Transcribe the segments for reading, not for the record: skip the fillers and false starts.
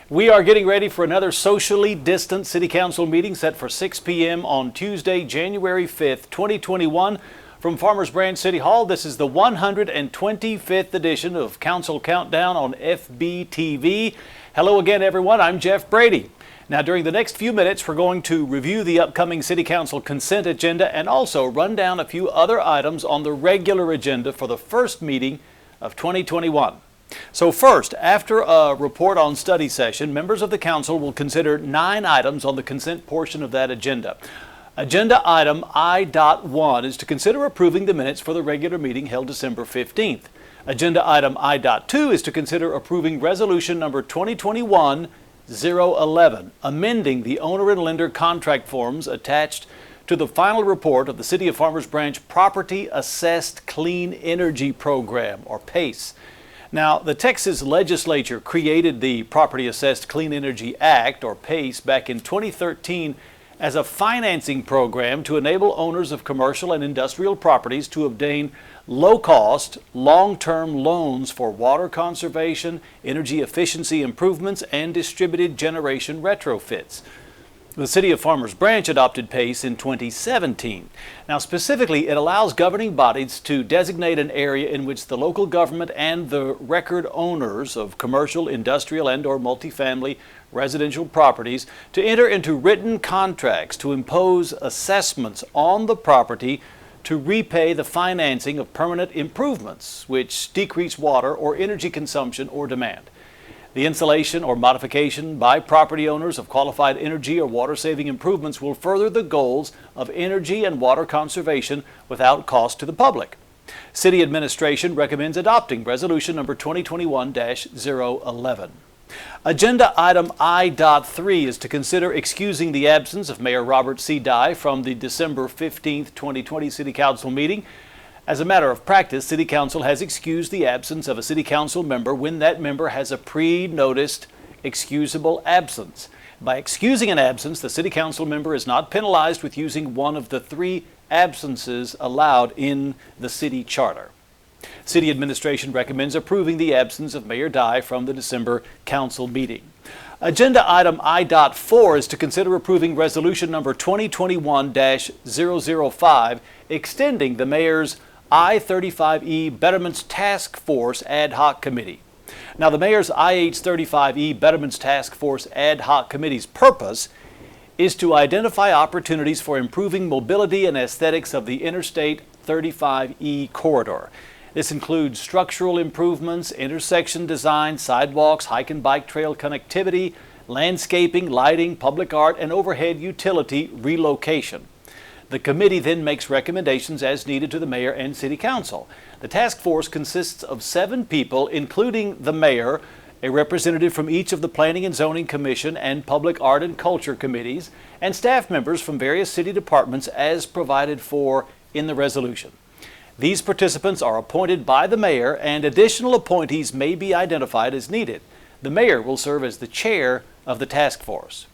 We are getting ready for another socially distant City Council meeting set for 6 p.m. on Tuesday, January 5th, 2021. From Farmers Branch City Hall, this is the 125th edition of Council Countdown on FBTV. Hello again, everyone. I'm Jeff Brady. Now, during the next few minutes, we're going to review the upcoming City Council consent agenda and also run down a few other items on the regular agenda for the first meeting of 2021. So first, after a report on study session, members of the council will consider 9 items on the consent portion of that agenda. Agenda item I.1 is to consider approving the minutes for the regular meeting held December 15th. Agenda item I.2 is to consider approving resolution number 2021-011, amending the owner and lender contract forms attached to the final report of the City of Farmers Branch Property Assessed Clean Energy Program, or PACE. Now, the Texas legislature created the Property Assessed Clean Energy Act, or PACE, back in 2013 as a financing program to enable owners of commercial and industrial properties to obtain low-cost, long-term loans for water conservation, energy efficiency improvements, and distributed generation retrofits. The City of Farmers Branch adopted PACE in 2017. Now, specifically, it allows governing bodies to designate an area in which the local government and the record owners of commercial, industrial, and/or multifamily residential properties to enter into written contracts to impose assessments on the property to repay the financing of permanent improvements which decrease water or energy consumption or demand. The installation or modification by property owners of qualified energy or water-saving improvements will further the goals of energy and water conservation without cost to the public. City administration recommends adopting resolution number 2021-011. Agenda item I.3 is to consider excusing the absence of Mayor Robert C. Dye from the December 15th, 2020 City Council meeting. As a matter of practice, City Council has excused the absence of a City Council member when that member has a pre-noticed excusable absence. By excusing an absence, the City Council member is not penalized with using one of the 3 absences allowed in the City Charter. City administration recommends approving the absence of Mayor Dye from the December Council meeting. Agenda item I.4 is to consider approving resolution number 2021-005, extending the Mayor's I-35E Betterments Task Force Ad Hoc Committee. Now, the Mayor's IH-35E Betterments Task Force Ad Hoc Committee's purpose is to identify opportunities for improving mobility and aesthetics of the Interstate 35E corridor. This includes structural improvements, intersection design, sidewalks, hike and bike trail connectivity, landscaping, lighting, public art, and overhead utility relocation. The committee then makes recommendations as needed to the mayor and city council. The task force consists of 7 people, including the mayor, a representative from each of the Planning and Zoning Commission and Public Art and Culture committees, and staff members from various city departments as provided for in the resolution. These participants are appointed by the mayor, and additional appointees may be identified as needed. The mayor will serve as the chair of the task force.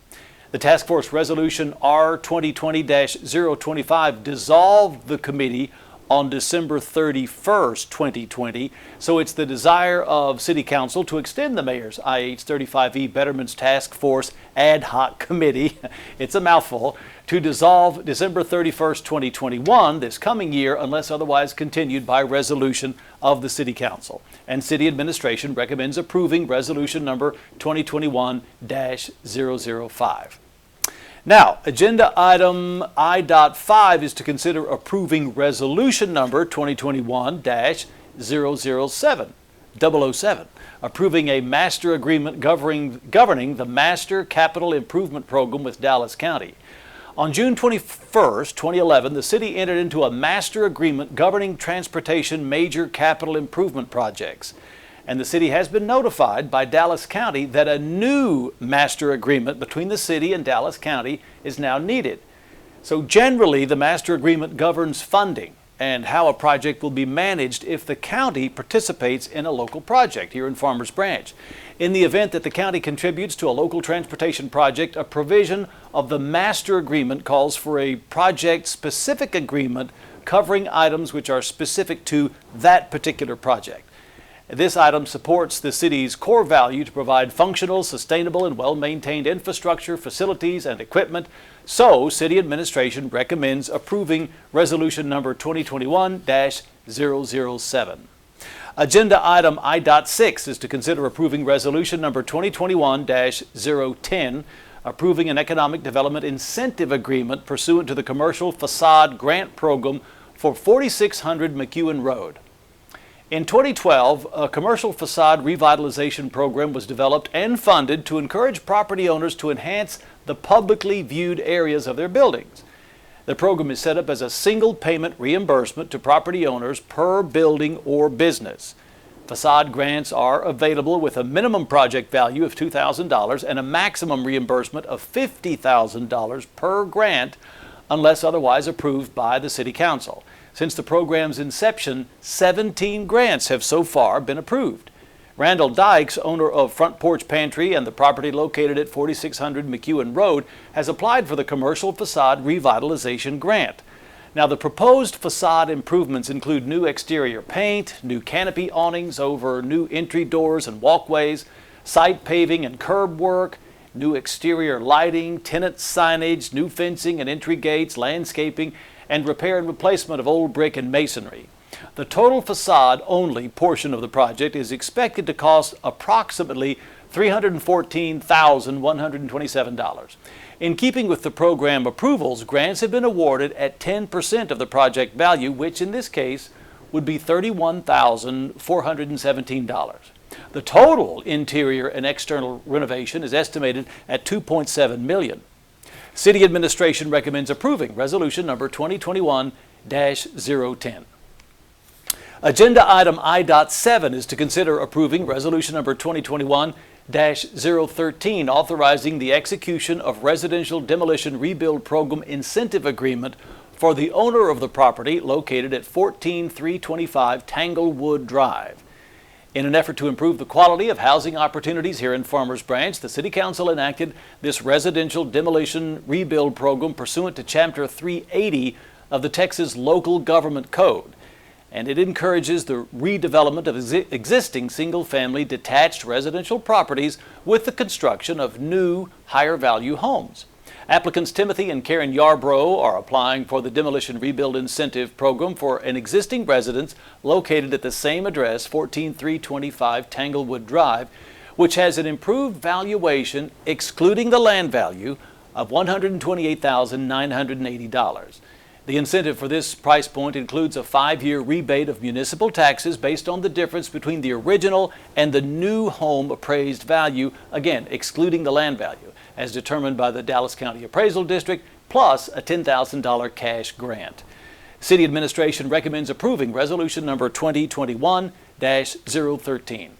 The task force resolution R 2020-025 dissolved the committee on December 31st, 2020, so it's the desire of City Council to extend the Mayor's IH-35E Betterments Task Force Ad Hoc Committee, it's a mouthful, to dissolve December 31st, 2021, this coming year, unless otherwise continued by resolution of the City Council. And City Administration recommends approving resolution number 2021-005. Now, agenda item I.5 is to consider approving resolution number 2021-007, approving a master agreement governing the Master Capital Improvement Program with Dallas County. On June 21st, 2011, the city entered into a master agreement governing transportation major capital improvement projects. And the city has been notified by Dallas County that a new master agreement between the city and Dallas County is now needed. So generally, the master agreement governs funding and how a project will be managed if the county participates in a local project here in Farmers Branch. In the event that the county contributes to a local transportation project, a provision of the master agreement calls for a project-specific agreement covering items which are specific to that particular project. This item supports the city's core value to provide functional, sustainable, and well-maintained infrastructure, facilities, and equipment. So, City Administration recommends approving Resolution number 2021-007. Agenda item I.6 is to consider approving Resolution number 2021-010, approving an economic development incentive agreement pursuant to the Commercial Facade Grant Program for 4600 McEwen Road. In 2012, a commercial facade revitalization program was developed and funded to encourage property owners to enhance the publicly viewed areas of their buildings. The program is set up as a single payment reimbursement to property owners per building or business. Facade grants are available with a minimum project value of $2,000 and a maximum reimbursement of $50,000 per grant unless otherwise approved by the City Council. Since the program's inception, 17 grants have so far been approved. Randall Dykes, owner of Front Porch Pantry and the property located at 4600 McEwen Road, has applied for the Commercial Facade Revitalization Grant. Now, the proposed facade improvements include new exterior paint, new canopy awnings over new entry doors and walkways, site paving and curb work, new exterior lighting, tenant signage, new fencing and entry gates, landscaping, and repair and replacement of old brick and masonry. The total facade-only portion of the project is expected to cost approximately $314,127. In keeping with the program approvals, grants have been awarded at 10% of the project value, which in this case would be $31,417. The total interior and external renovation is estimated at $2.7 million. City Administration recommends approving Resolution number 2021-010. Agenda item I.7 is to consider approving Resolution number 2021-013, authorizing the execution of Residential Demolition Rebuild Program Incentive Agreement for the owner of the property located at 14325 Tanglewood Drive. In an effort to improve the quality of housing opportunities here in Farmers Branch, the City Council enacted this Residential Demolition Rebuild Program pursuant to Chapter 380 of the Texas Local Government Code. And it encourages the redevelopment of existing single-family detached residential properties with the construction of new, higher-value homes. Applicants Timothy and Karen Yarbrough are applying for the Demolition Rebuild Incentive Program for an existing residence located at the same address, 14325 Tanglewood Drive, which has an improved valuation, excluding the land value, of $128,980. The incentive for this price point includes a 5-year rebate of municipal taxes based on the difference between the original and the new home appraised value, again, excluding the land value, as determined by the Dallas County Appraisal District, plus a $10,000 cash grant. City Administration recommends approving Resolution number 2021-013.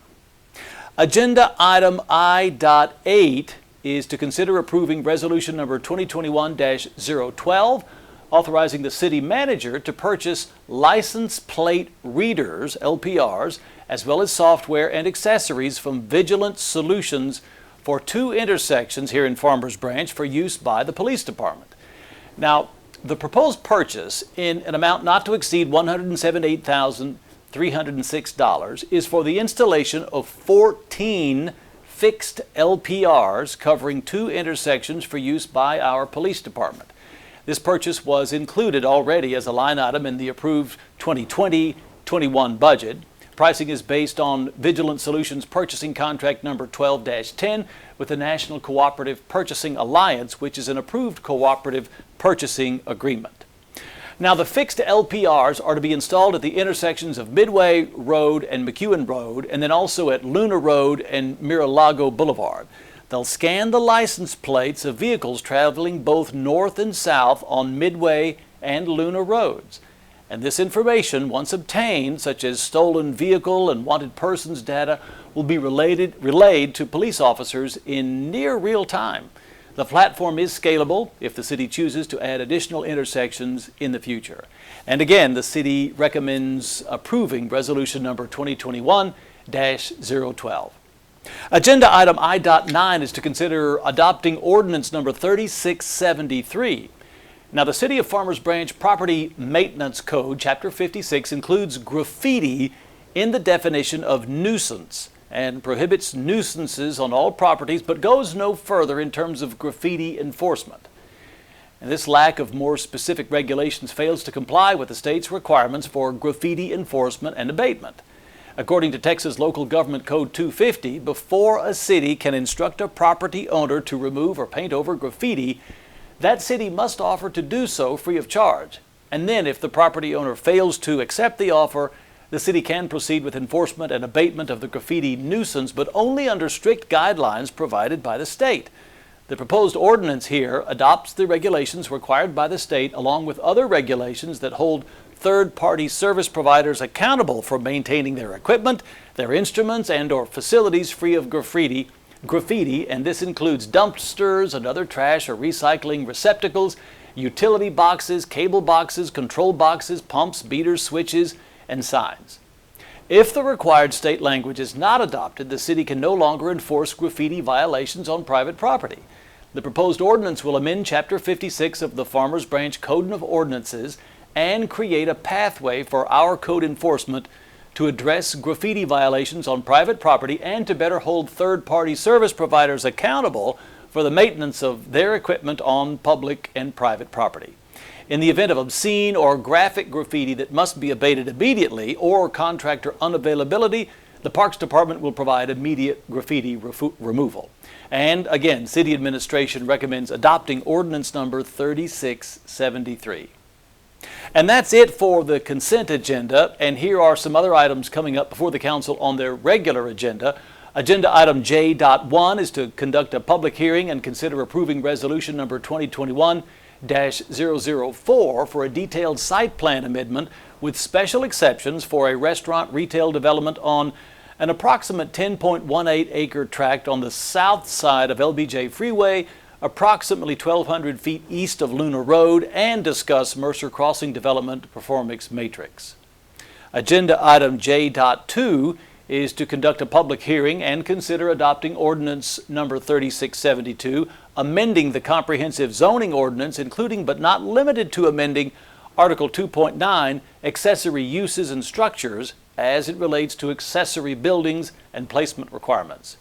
Agenda item I.8 is to consider approving Resolution number 2021-012, authorizing the city manager to purchase license plate readers, LPRs, as well as software and accessories from Vigilant Solutions for 2 intersections here in Farmers Branch for use by the police department. Now, the proposed purchase in an amount not to exceed $178,306 is for the installation of 14 fixed LPRs covering 2 intersections for use by our police department. This purchase was included already as a line item in the approved 2020-21 budget. Pricing is based on Vigilant Solutions purchasing contract number 12-10 with the National Cooperative Purchasing Alliance, which is an approved cooperative purchasing agreement. Now, the fixed LPRs are to be installed at the intersections of Midway Road and McEwen Road, and then also at Luna Road and Mira-Lago Boulevard. They'll scan the license plates of vehicles traveling both north and south on Midway and Luna roads. And this information, once obtained, such as stolen vehicle and wanted persons data, will be relayed to police officers in near real time. The platform is scalable if the city chooses to add additional intersections in the future. And again, the city recommends approving Resolution number 2021-012. Agenda item I.9 is to consider adopting ordinance number 3673. Now, the City of Farmers Branch Property Maintenance Code, Chapter 56, includes graffiti in the definition of nuisance and prohibits nuisances on all properties, but goes no further in terms of graffiti enforcement. And this lack of more specific regulations fails to comply with the state's requirements for graffiti enforcement and abatement. According to Texas Local Government Code 250, before a city can instruct a property owner to remove or paint over graffiti, that city must offer to do so free of charge. And then if the property owner fails to accept the offer, the city can proceed with enforcement and abatement of the graffiti nuisance, but only under strict guidelines provided by the state. The proposed ordinance here adopts the regulations required by the state, along with other regulations that hold third-party service providers accountable for maintaining their equipment, their instruments, and/or facilities free of graffiti, and this includes dumpsters and other trash or recycling receptacles, utility boxes, cable boxes, control boxes, pumps, beaters, switches, and signs. If the required state language is not adopted, the city can no longer enforce graffiti violations on private property. The proposed ordinance will amend Chapter 56 of the Farmers Branch Code of Ordinances and create a pathway for our code enforcement to address graffiti violations on private property and to better hold third-party service providers accountable for the maintenance of their equipment on public and private property. In the event of obscene or graphic graffiti that must be abated immediately or contractor unavailability, the Parks Department will provide immediate graffiti removal. And again, City Administration recommends adopting Ordinance Number 3673. And that's it for the consent agenda, and here are some other items coming up before the Council on their regular agenda. Agenda item J.1 is to conduct a public hearing and consider approving Resolution Number 2021-004 for a detailed site plan amendment with special exceptions for a restaurant retail development on an approximate 10.18 acre tract on the south side of LBJ Freeway, approximately 1,200 feet east of Luna Road, and discuss Mercer Crossing Development Performance Matrix. Agenda item J.2 is to conduct a public hearing and consider adopting Ordinance Number 3672, amending the Comprehensive Zoning Ordinance, including but not limited to amending Article 2.9, Accessory Uses and Structures, as it relates to accessory buildings and placement requirements.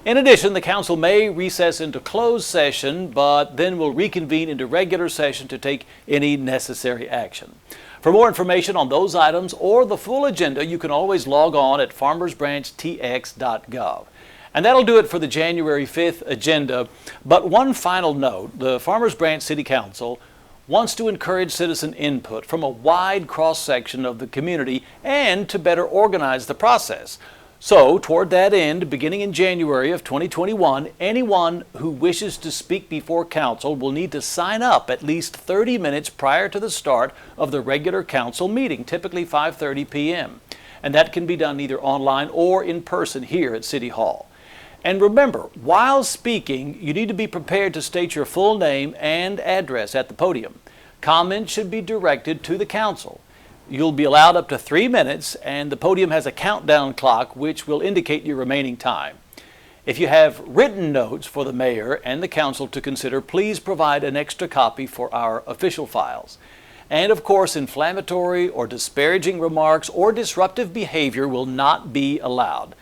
In addition, the Council may recess into closed session, but then will reconvene into regular session to take any necessary action. For more information on those items or the full agenda, you can always log on at farmersbranchtx.gov. And that'll do it for the January 5th agenda. But one final note, the Farmers Branch City Council wants to encourage citizen input from a wide cross-section of the community and to better organize the process. So, toward that end, beginning in January of 2021, anyone who wishes to speak before Council will need to sign up at least 30 minutes prior to the start of the regular Council meeting, typically 5:30 p.m. And that can be done either online or in person here at City Hall. And remember, while speaking, you need to be prepared to state your full name and address at the podium. Comments should be directed to the Council. You'll be allowed up to 3 minutes, and the podium has a countdown clock which will indicate your remaining time. If you have written notes for the Mayor and the Council to consider, please provide an extra copy for our official files. And of course, inflammatory or disparaging remarks or disruptive behavior will not be allowed.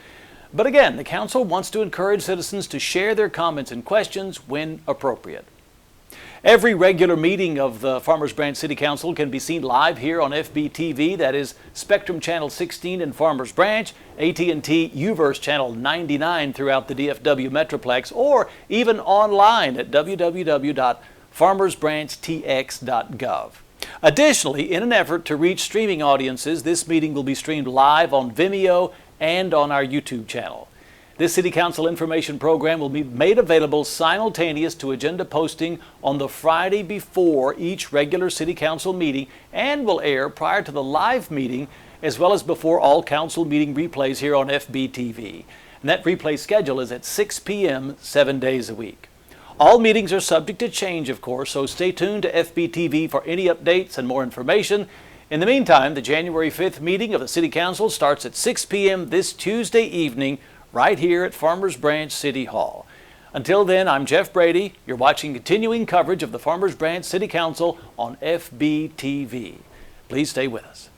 But again, the Council wants to encourage citizens to share their comments and questions when appropriate. Every regular meeting of the Farmers Branch City Council can be seen live here on FBTV, that is Spectrum Channel 16 in Farmers Branch, AT&T UVerse Channel 99 throughout the DFW Metroplex, or even online at www.farmersbranchtx.gov. Additionally, in an effort to reach streaming audiences, this meeting will be streamed live on Vimeo and on our YouTube channel. This City Council information program will be made available simultaneous to agenda posting on the Friday before each regular City Council meeting and will air prior to the live meeting as well as before all Council meeting replays here on FBTV. And that replay schedule is at 6 p.m. 7 days a week. All meetings are subject to change, of course, so stay tuned to FBTV for any updates and more information. In the meantime, the January 5th meeting of the City Council starts at 6 p.m. this Tuesday evening right here at Farmers Branch City Hall. Until then, I'm Jeff Brady. You're watching continuing coverage of the Farmers Branch City Council on FBTV. Please stay with us.